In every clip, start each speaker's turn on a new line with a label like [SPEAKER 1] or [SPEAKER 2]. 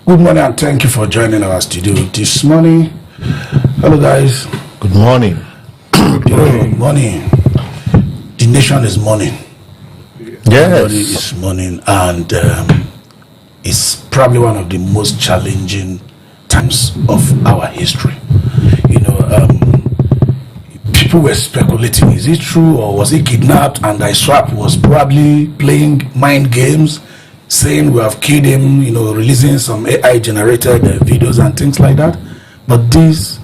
[SPEAKER 1] Good morning and thank you for joining our studio this morning. Hello guys.
[SPEAKER 2] Good morning.
[SPEAKER 1] Good morning. The nation is mourning.
[SPEAKER 2] Yes.
[SPEAKER 1] Everybody is mourning, and it's probably one of the most challenging times of our history. You know, people were speculating, is it true or was he kidnapped, and ISWAP was probably playing mind games, saying we have killed him, you know, releasing some AI generated videos and things like that. But this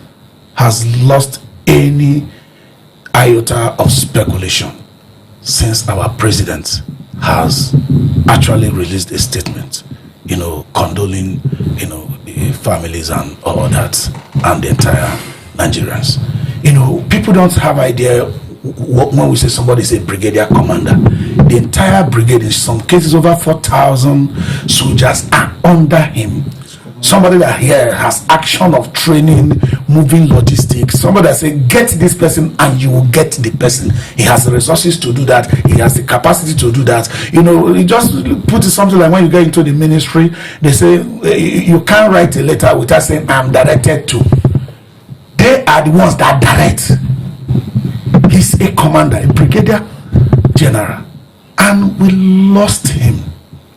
[SPEAKER 1] has lost any iota of speculation since our president has actually released a statement, you know, condoling, you know, the families and all that, and the entire Nigerians. You know, people don't have idea when we say somebody is a brigadier commander. The entire brigade, in some cases over 4,000 soldiers are under him. Somebody that here has action of training, moving logistics, somebody that say get this person and you will get the person. He has the resources to do that, he has the capacity to do that. You know, you just put it something like when you get into the ministry, they say you can't write a letter without saying I'm directed to. They are the ones that direct. He's a commander, a brigadier general, and we lost him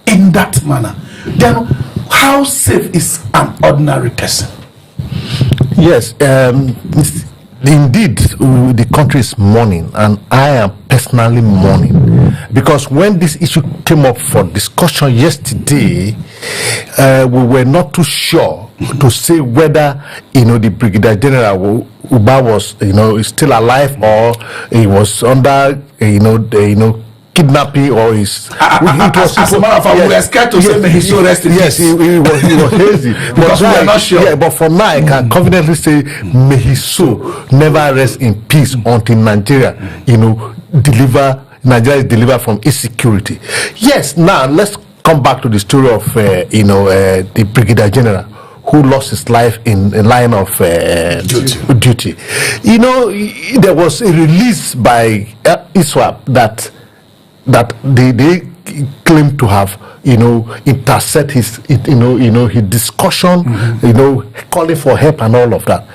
[SPEAKER 1] in that manner. Then how safe is an ordinary person?
[SPEAKER 2] Yes, indeed, the country is mourning, and I am personally mourning, because when this issue came up for discussion yesterday, we were not too sure to say whether, you know, the Brigadier-General Uba was, you know, is still alive, or he was under, kidnapping, or is
[SPEAKER 1] as a matter of fact, we were scared to say may his soul rest in peace.
[SPEAKER 2] Yes, he was hazy.
[SPEAKER 1] Because we are not sure.
[SPEAKER 2] Yeah, but for now I can confidently say may his soul never rest in peace until Nigeria, you know, Nigeria is delivered from insecurity. Yes, now let's come back to the story of the Brigadier General who lost his life in a line of duty. You know, there was a release by ISWAP that they claim to have, you know, intercept his, his discussion, you know, calling for help and all of that.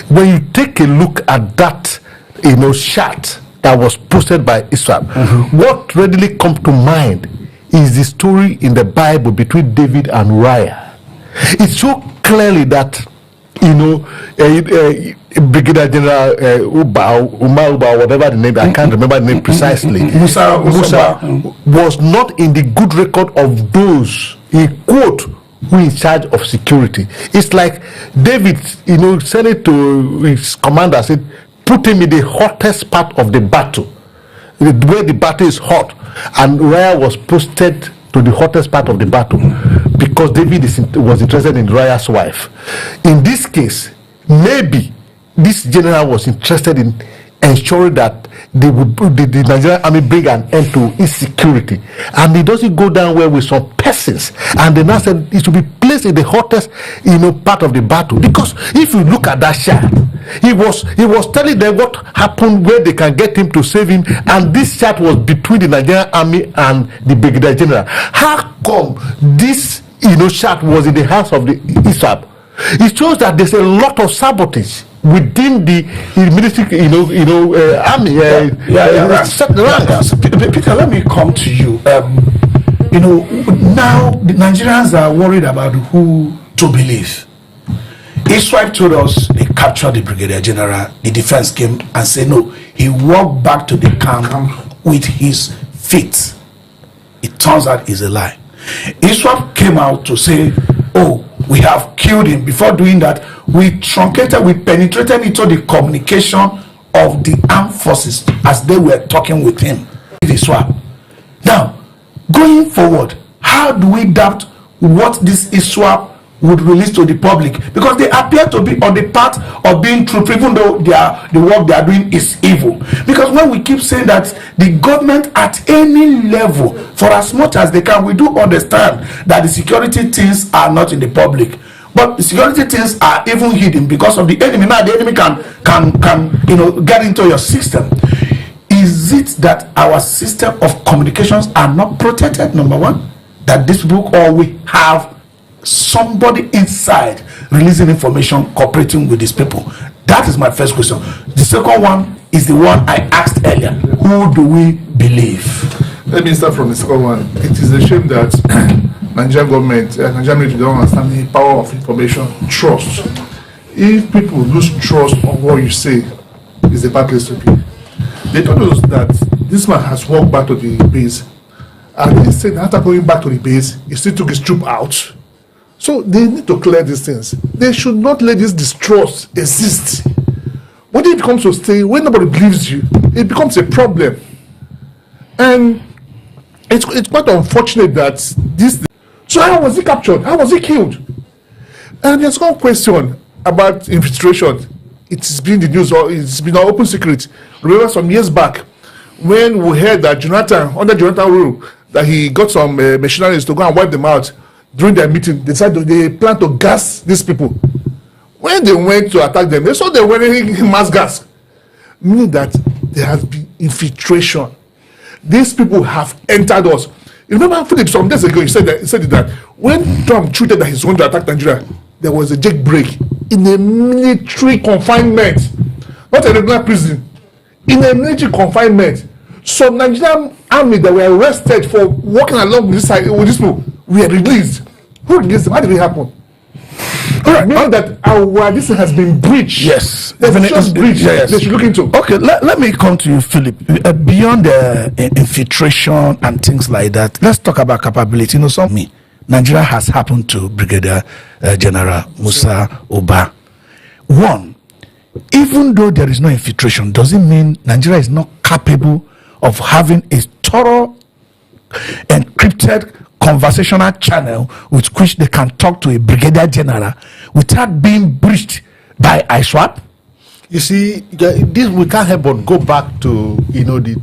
[SPEAKER 2] When you take a look at that, you know, shot that was posted by ISWAP, what readily comes to mind is the story in the Bible between David and Uriah. It's so clearly that, you know, Brigadier-General Uba, whatever the name, I can't remember the name precisely. Musa was not in the good record of those, he quote, who in charge of security. It's like David, you know, sent it to his commander, said, put him in the hottest part of the battle, where the battle is hot, and Uriah was posted to the hottest part of the battle because David was interested in Uriah's wife. In this case, maybe this general was interested in ensuring that the Nigerian army bring an end to insecurity, and it doesn't go down well with some persons, and the now said it should be placed in the hottest, you know, part of the battle. Because if you look at that shot, he was telling them what happened, where they can get him to save him, and this shot was between the Nigerian army and the Brigadier General. How come this, you know, shot was in the hands of the ISWAP? It shows that there's a lot of sabotage within the military, army.
[SPEAKER 1] Peter, let me come to you. You know, now the Nigerians are worried about who to believe. ISWAP told us they captured the Brigadier General. The defense came and said no. He walked back to the camp with his feet. It turns out it's a lie. ISWAP came out to say, oh, we have killed him. Before doing that, we penetrated into the communication of the armed forces as they were talking with him. ISWAP. Now, going forward, how do we doubt what this ISWAP would release to the public? Because they appear to be on the path of being truthful, even though the work they are doing is evil. Because when we keep saying that the government at any level, for as much as they can, we do understand that the security things are not in the public, but the security things are even hidden because of the enemy. Now the enemy can get into your system. Is it that our system of communications are not protected, number one, that this book, or we have somebody inside releasing information, cooperating with these people? That is my first question. The second one is the one I asked earlier. Who do we believe?
[SPEAKER 3] Let me start from the second one. It is a shame that Nigerian government, Nigerian military don't understand the power of information, trust. If people lose trust on what you say, it's a bad place to be. They told us that this man has walked back to the base, and they said after going back to the base, he still took his troop out. So they need to clear these things. They should not let this distrust exist. When it becomes to stay, when nobody believes you, it becomes a problem. And it's quite unfortunate that this. So how was he captured? How was he killed? And there's one question about infiltration. It's been the news, or it's been an open secret. Remember some years back when we heard that Jonathan, under Jonathan rule, that he got some machineries to go and wipe them out. During their meeting, they plan to gas these people. When they went to attack them, they saw they were wearing mass gas, meaning that there has been infiltration. These people have entered us. You remember, Philip, some days ago, he said that when Trump tweeted that he's going to attack Nigeria, there was a jailbreak in a military confinement, not a regular prison, in a military confinement. Some Nigerian army that were arrested for walking along this side with these people were released. Who released them? How did it happen? All right, meaning that our this has been breached.
[SPEAKER 1] Yes,
[SPEAKER 3] there's just breached.
[SPEAKER 1] Yes.
[SPEAKER 3] They should look into.
[SPEAKER 1] Okay, let me come to you, Philip. Beyond the infiltration and things like that, let's talk about capability. You know, Nigeria has happened to Brigadier-General Musa Uba. One, even though there is no infiltration, does it mean Nigeria is not capable of having a thorough encrypted conversational channel with which they can talk to a brigadier general without being breached by ISWAP?
[SPEAKER 2] You see, this we can't help but go back to the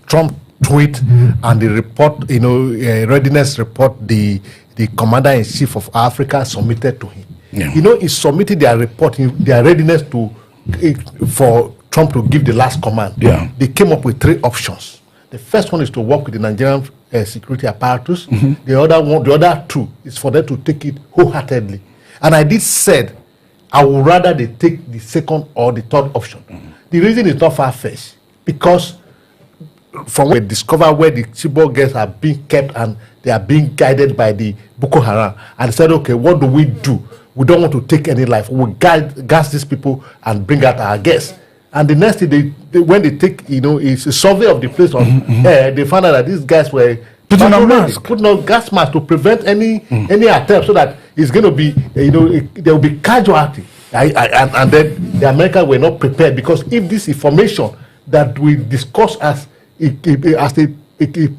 [SPEAKER 2] Trump tweet and the report, readiness report the commander-in-chief of Africa submitted to him. Yeah. He submitted their report, their readiness for Trump to give the last command.
[SPEAKER 1] Yeah.
[SPEAKER 2] They came up with 3 options. The first one is to work with the Nigerian security apparatus. The other 2 is for them to take it wholeheartedly. And I did said I would rather they take the second or the third option. The reason is not far-fetched, because from where we discover where the Chibok girls are being kept and they are being guided by the Boko Haram, and said, okay, what do? We don't want to take any life. We gas these people and bring out our guests. And the next thing when they take, it's a survey of the place on air, they found out that these guys were putting on gas masks to prevent any attempt, so that it's going to be, there will be casualty. And then the Americans were not prepared, because if this information that we discuss as a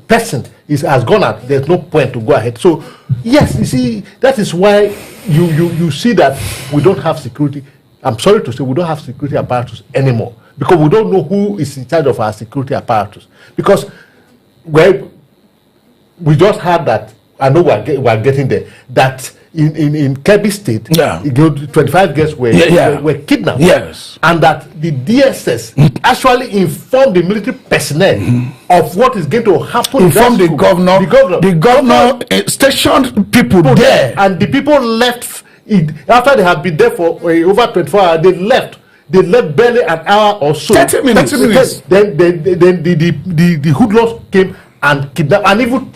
[SPEAKER 2] person has gone out, there's no point to go ahead. So yes, you see, that is why you see that we don't have security. I'm sorry to say, we don't have security apparatus anymore, because we don't know who is in charge of our security apparatus. Because we just heard that, I know we are getting there, that in Kebbi State, 25 girls were kidnapped.
[SPEAKER 1] Yes.
[SPEAKER 2] And that the DSS actually informed the military personnel of what is going to happen.
[SPEAKER 1] Informed the governor stationed people there.
[SPEAKER 2] And the people left. After they have been there for over 24 hours, they left barely an hour or so.
[SPEAKER 1] 30 minutes.
[SPEAKER 2] Then the hoodlums came and kidnapped and even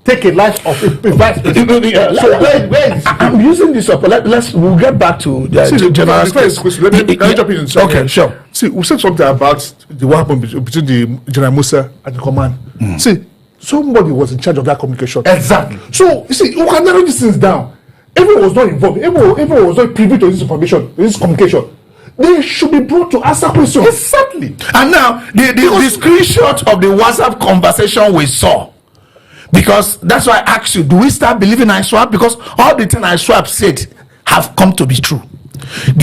[SPEAKER 2] take a life of a vice president. So where is
[SPEAKER 1] I'm using this up. We'll get back to the general.
[SPEAKER 3] Let me jump in.
[SPEAKER 1] Okay, sure.
[SPEAKER 3] See, we said something about what happened between the General Musa and the command. See, somebody was in charge of that communication.
[SPEAKER 2] Exactly.
[SPEAKER 3] So you see, we can narrow these things down. Everyone was not involved. Everyone was not privy to this information, this communication. They should be brought to answer questions.
[SPEAKER 2] Exactly.
[SPEAKER 1] And now the screenshot of the WhatsApp conversation we saw, because that's why I asked you, do we start believing ISWAP? Because all the things ISWAP said have come to be true.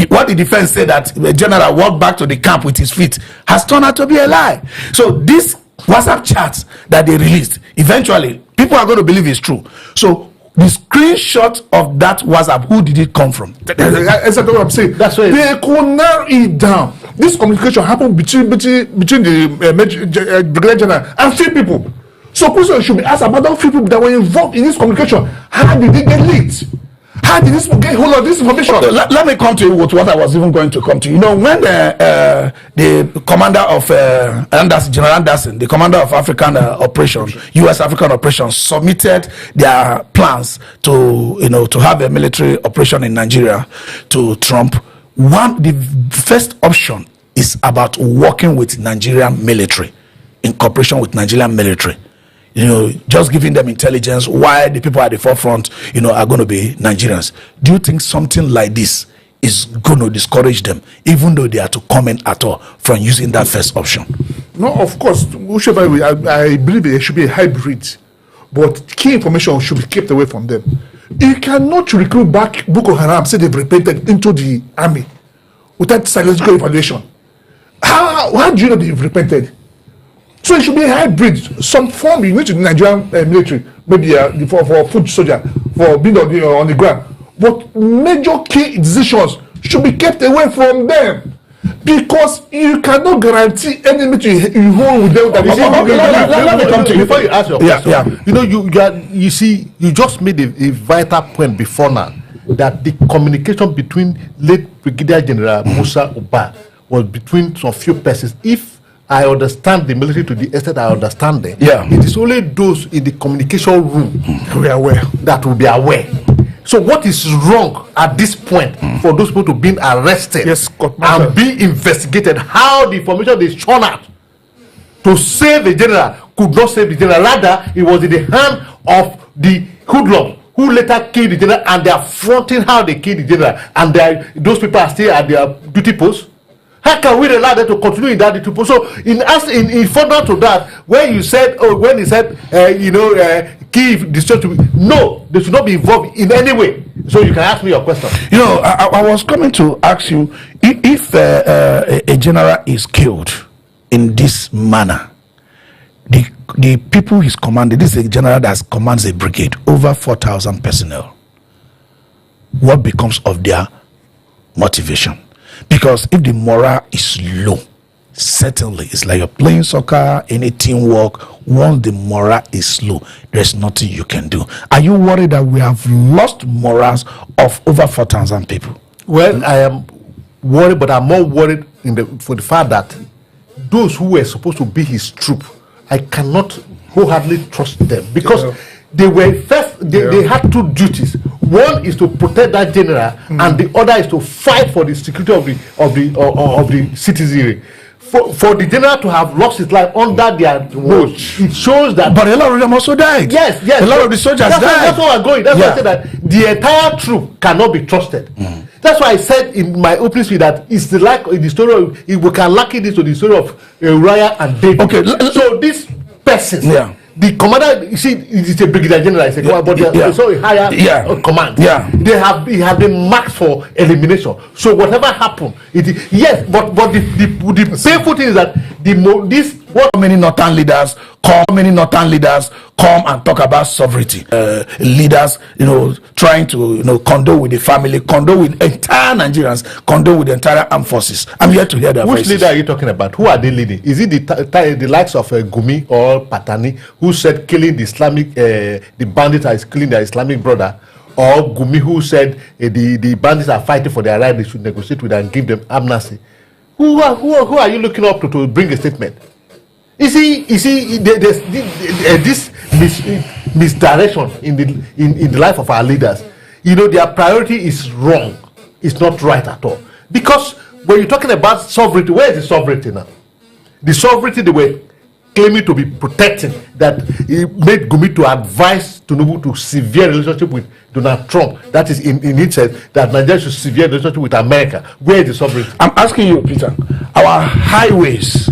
[SPEAKER 1] What the defense said, that the general walked back to the camp with his feet, has turned out to be a lie. So this WhatsApp chats that they released, eventually people are going to believe it's true. So the screenshot of that WhatsApp, who did it come from?
[SPEAKER 3] That's what I'm saying.
[SPEAKER 2] That's why
[SPEAKER 3] they could narrow it down. This communication happened between the Brigadier General and 3 people. So questions should be asked about those 3 people that were involved in this communication. How did they get leaked? How did this people get hold of this information?
[SPEAKER 1] Let me come to you with what I was even going to come to. You know, when the commander of Anderson, General Anderson, the commander of African operations, U.S. African operations, submitted their plans to have a military operation in Nigeria to Trump, the first option is about working with Nigerian military, in cooperation with Nigerian military. Just giving them intelligence why the people at the forefront, are going to be Nigerians. Do you think something like this is going to discourage them, even though they are to comment at all from using that first option?
[SPEAKER 3] No, of course. I believe there should be a hybrid, but key information should be kept away from them. You cannot recruit back Boko Haram, say they've repented, into the army without psychological evaluation. How do you know they've repented? So it should be a hybrid, some form. You need to Nigerian military, maybe for foot soldier, for being on the ground. But major key decisions should be kept away from them, because you cannot guarantee any military you hold with them.
[SPEAKER 2] Let me come to you before you ask your question. You just made a vital point before now, that the communication between late Brigadier-General Musa Uba was between some few persons. If I understand the military to the extent I understand them, it is only those in the communication room that will be aware. So what is wrong at this point for those people to be arrested and be investigated? How the information is shown out to save the general could not save the general. Rather, it was in the hand of the hoodlum who later killed the general, and they are fronting how they killed the general, and those people are still at their duty posts. How can we allow them to continue in that duty post? So in further to that, when he said key destruction, no, they should not be involved in any way. So you can ask me your question.
[SPEAKER 1] I was coming to ask you, if a general is killed in this manner, the people he's commanding, this is a general that commands a brigade, over 4,000 personnel. What becomes of their motivation? Because if the morale is low, certainly it's like you're playing soccer, any teamwork. Once the morale is low, there's nothing you can do. Are you worried that we have lost morals of over 4,000 people?
[SPEAKER 2] Well, I am worried, but I'm more worried for the fact that those who were supposed to be his troop, I cannot wholeheartedly trust them, because they were they had two duties. One is to protect that general, and the other is to fight for the security of the citizenry. For the general to have lost his life under their watch, it shows that.
[SPEAKER 1] But a lot of them also died.
[SPEAKER 2] Yes.
[SPEAKER 1] A lot of the soldiers died.
[SPEAKER 2] That's why I'm going. That's why I said that the entire troop cannot be trusted. That's why I said in my opening speech that it's the story of, we can liken this to the story of Uriah and David. Okay, so this person, the commander, you see, it's a brigadier general, it's a commander, but they also a higher command. They have been marked for elimination. So whatever happened, but the painful thing is that
[SPEAKER 1] how many northern leaders come and talk about sovereignty. Leaders, trying to condole with the family, condole with entire Nigerians, condole with the entire armed forces. I'm here to hear their voices.
[SPEAKER 2] Which leader are you talking about? Who are they leading? Is it the likes of Gumi or Patani, who said killing the Islamic, the bandits are killing their Islamic brother? Or Gumi, who said the bandits are fighting for their right, they should negotiate with them and give them amnesty? Who are you looking up to bring a statement? You see, this misdirection in the life of our leaders. Their priority is wrong. It's not right at all. Because when you're talking about sovereignty, where is the sovereignty now? The sovereignty they were claiming to be protecting, that it made Gumi to advise Tinubu to severe relationship with Donald Trump. That is in it says that Nigeria should severe relationship with America. Where is the sovereignty?
[SPEAKER 1] I'm asking you, Peter. Our highways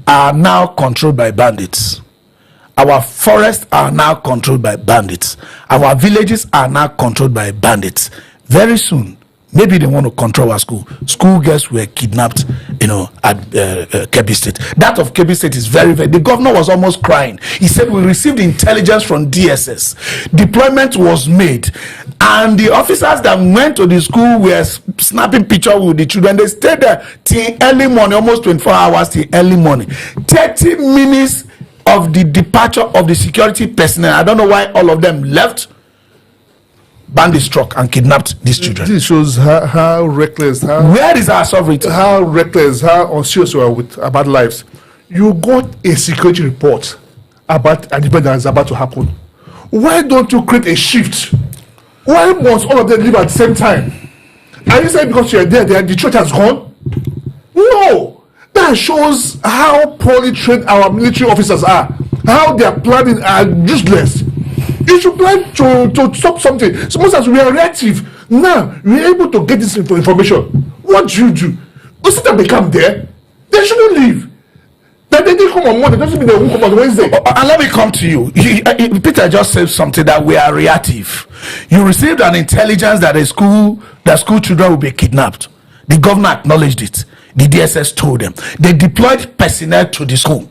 [SPEAKER 1] are now controlled by bandits. Our forests are now controlled by bandits. Our villages are now controlled by bandits. Very soon, maybe they want to control our school. Schoolgirls were kidnapped, at Kebbi State. That of Kebbi State is very, very. The governor was almost crying. He said, we received intelligence from DSS. Deployment was made. And the officers that went to the school were snapping pictures with the children. They stayed there till early morning, almost 24 hours till early morning. 30 minutes of the departure of the security personnel. I don't know why all of them left. bandits struck and kidnapped these children.
[SPEAKER 3] This shows how reckless,
[SPEAKER 1] Where is our sovereignty?
[SPEAKER 3] How reckless, how unserious we are about lives. You got a security report about an event that is about to happen. Why don't you create a shift? Why must all of them live at the same time? Are you saying because you're there, the threat has gone? No! That shows how poorly trained our military officers are. How their planning are useless. You should plan to stop something. Suppose as we are reactive, now we're able to get this information. What do? You see that they come there? They shouldn't leave. That they didn't come on Monday, doesn't mean they won't come on Wednesday.
[SPEAKER 1] And let me come to you. Peter just said something that we are reactive. You received an intelligence that school children will be kidnapped. The governor acknowledged it. The DSS told them. They deployed personnel to the school,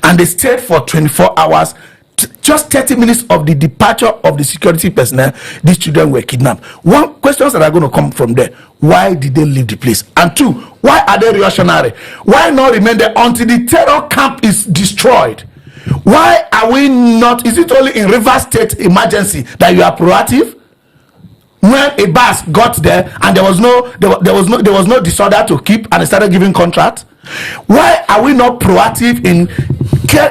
[SPEAKER 1] and they stayed for 24 hours. Just 30 minutes of the departure of the security personnel, these children were kidnapped. One questions that are going to come from there: why did they leave the place? And two, why are they reactionary? Why not remain there until the terror camp is destroyed? Why are we not? Is it only in River State emergency that you are proactive? When a bus got there and there was no disorder to keep, and they started giving contracts. Why are we not proactive in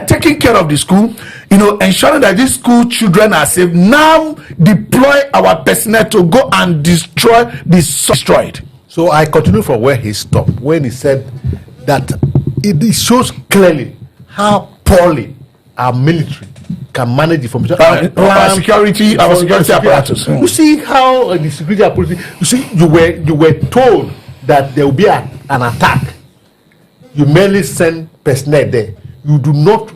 [SPEAKER 1] taking care of the school? Ensuring that these school children are safe. Now deploy our personnel to go and destroy the destroyed.
[SPEAKER 2] So I continue from where he stopped when he said that it shows clearly how poorly our military can manage information.
[SPEAKER 1] Our security apparatus.
[SPEAKER 2] You see how the security apparatus. You see, you were told that there will be an attack. You merely send personnel there. You do not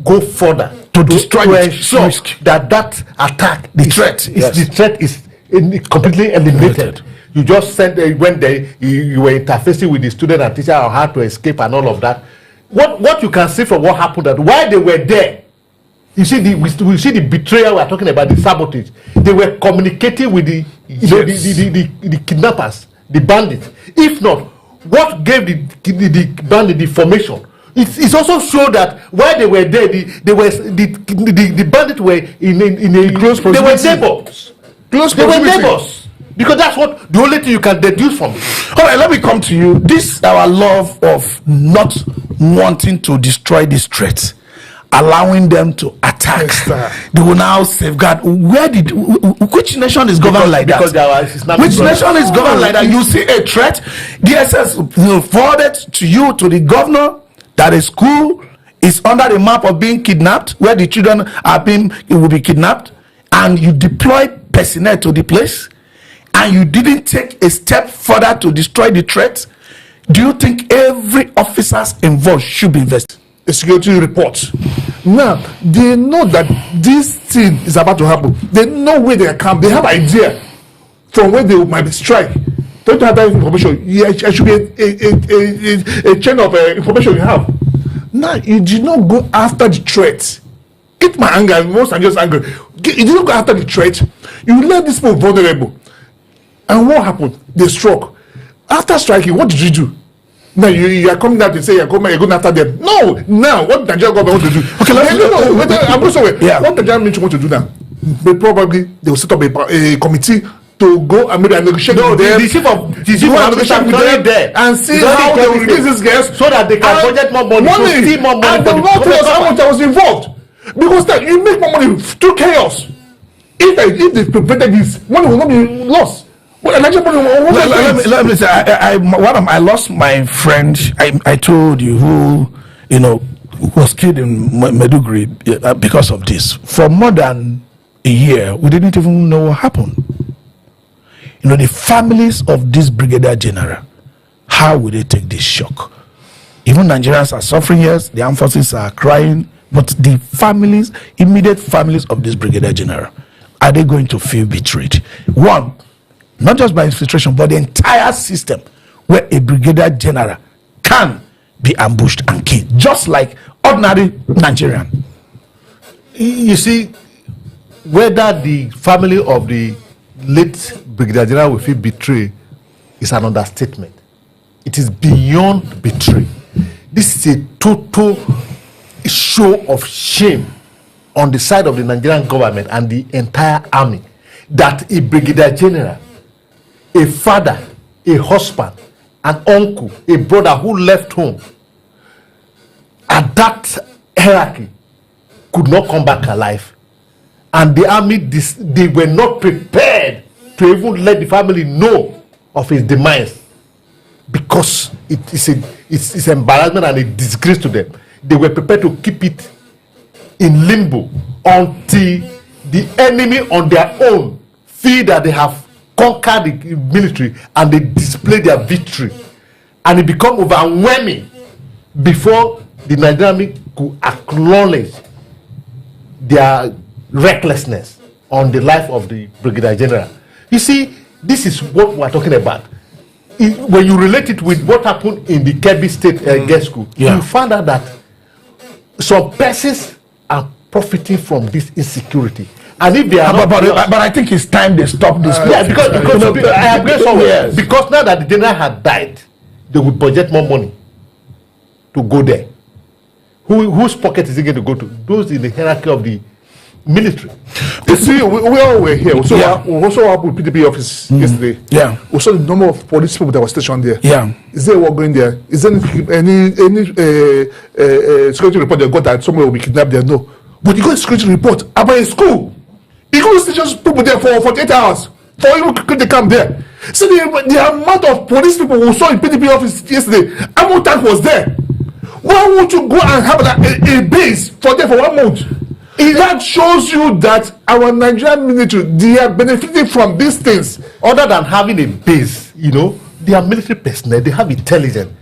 [SPEAKER 2] go further
[SPEAKER 1] to destroy
[SPEAKER 2] to ensure that attack, the threat is completely eliminated. You just sent when you were interfacing with the student and teacher on how to escape and all of that. What you can see from what happened, that while they were there, you see we see the betrayal we are talking about, the sabotage. They were communicating with the kidnappers, the bandits. If not, what gave the bandit the formation? It's also showed that while they were there, the bandits were in a close proximity. They were neighbors. They were neighbors. Because that's what the only thing you can deduce from it.
[SPEAKER 1] All right, let me come to you. This our love of not wanting to destroy this threat, allowing them to attack. Yes, they will now safeguard. Which nation is governed like that? Which nation is governed like that? You see a threat, DSS will forward it to you, to the governor, that a school is under the map of being kidnapped, where the children will be kidnapped, and you deploy personnel to the place, and you didn't take a step further to destroy the threat. Do you think every officer involved should be invested?
[SPEAKER 3] A security report. Now they know that this thing is about to happen. They know where they come. They have idea from where they might strike. Don't have that information. It should be a chain of information you have. Now you did not go after the threat. Get my anger. Most are just angry. You did not go after the threat. You let these people vulnerable. And what happened? They struck. After striking, what did you do? Now you are coming out to say you're going after them. No, now what the Nigerian government want to do? Okay, I'm also aware. Yeah. What the Nigerian military want to do now? They will set up a committee to go and negotiate with them.
[SPEAKER 2] The chief of negotiate there
[SPEAKER 3] and see how they will release these guys
[SPEAKER 2] so that they can budget more money. To see more money.
[SPEAKER 3] And they will not tell us how much I was involved. Because that you make more money through chaos. If they prevented this, money will not be lost. Well,
[SPEAKER 1] let me say, I lost my friend. I told you who was killed in Maiduguri because of this. For more than a year, we didn't even know what happened. The families of this Brigadier-General, how will they take this shock? Even Nigerians are suffering. Yes, the armed forces are crying, but the families, immediate families of this Brigadier-General, are they going to feel betrayed? One, not just by infiltration, but the entire system where a Brigadier-General can be ambushed and killed, just like ordinary Nigerian.
[SPEAKER 2] You see, whether the family of the late Brigadier-General will feel betrayed is an understatement. It is beyond betray. This is a total show of shame on the side of the Nigerian government and the entire army. that a brigadier general, a father, a husband, an uncle, a brother who left home at that hierarchy could not come back alive, and the army they were not prepared to even let the family know of his demise, because it's embarrassment and a disgrace to them. They were prepared to keep it in limbo until the enemy on their own feel that they have conquered the military and they display their victory, and it become overwhelming before the Nigerian army could acknowledge their recklessness on the life of the brigadier general. You see, this is what we are talking about. When you relate it with what happened in the Kebbi State girls' school, you find out that some persons are profiting from this insecurity. And if they are
[SPEAKER 1] but I think it's time they stop this.
[SPEAKER 2] Because I agree somewhere. Because now that the general had died, they will budget more money to go there. Whose pocket is it going to go to? Those in the hierarchy of the military.
[SPEAKER 3] You see, we all were here. We also have with PDP office yesterday.
[SPEAKER 1] Yeah.
[SPEAKER 3] We saw the number of police people that were stationed there.
[SPEAKER 1] Yeah.
[SPEAKER 3] Is there work going there? Is there any security report they got that somebody will be kidnapped there? No. But you got a security report about a school. You got to station people there for 48 hours for even to come there. So the amount of police people we saw in PDP office yesterday, how much time was there? Why won't you go and have a base for them for 1 month? That shows you that our Nigerian military, they are benefiting from these things.
[SPEAKER 2] Other than having a base, they are military personnel, they have intelligence.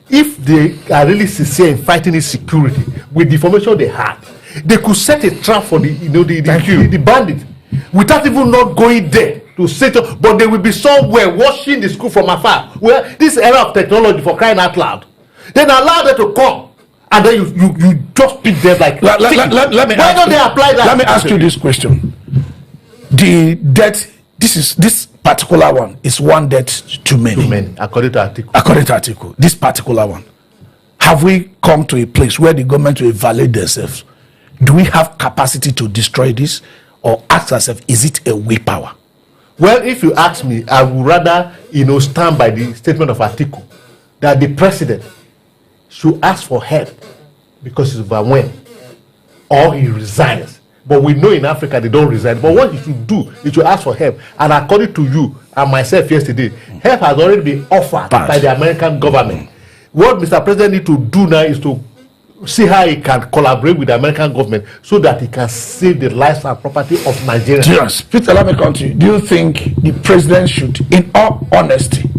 [SPEAKER 2] If they are really sincere in fighting insecurity with the information they had, they could set a trap for the bandit without even not going there to set up. But they will be somewhere watching the school from afar. Where this era of technology, for crying out loud, then allow them to come, and then you just pick them like.
[SPEAKER 1] Let me
[SPEAKER 2] why don't they apply that?
[SPEAKER 1] Let me ask you this question: the death. This particular one is one death too many.
[SPEAKER 2] Too many, according to article.
[SPEAKER 1] According to article, this particular one. Have we come to a place where the government will evaluate themselves? Do we have capacity to destroy this, or ask ourselves, is it a willpower?
[SPEAKER 2] Well, if you ask me, I would rather stand by the statement of article that the president should ask for help because he's overwhelmed, or he resigns. But we know in Africa they don't resign. But what you should do is to ask for help. And according to you and myself yesterday, help has already been offered by the American government. What Mr. President needs to do now is to see how he can collaborate with the American government so that he can save the lives and property of Nigerians.
[SPEAKER 1] Yes. Peter, let me come to you. Do you think the president should, in all honesty,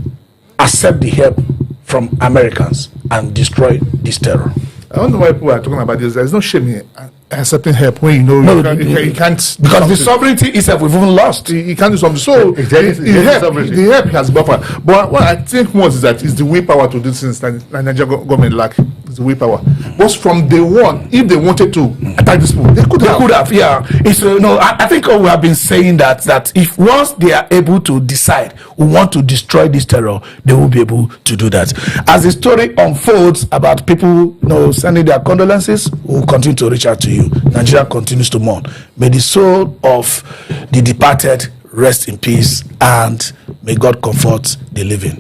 [SPEAKER 1] accept the help from Americans and destroy this terror?
[SPEAKER 3] I don't know why people are talking about this. There's no shame in accepting help when you can't.
[SPEAKER 1] Because the sovereignty itself we've even lost.
[SPEAKER 3] You can't do something. So the help has buffer. But what I think most is that it's the willpower to do things that the Nigerian government lack. It's the willpower. But from day one, if they wanted to attack this people, they could have.
[SPEAKER 1] Yeah. It's I think we have been saying that if once they are able to decide we want to destroy this terror, they will be able to do that. As the story unfolds about people sending their condolences, we'll continue to reach out to you. Nigeria continues to mourn. May the soul of the departed rest in peace, and may God comfort the living.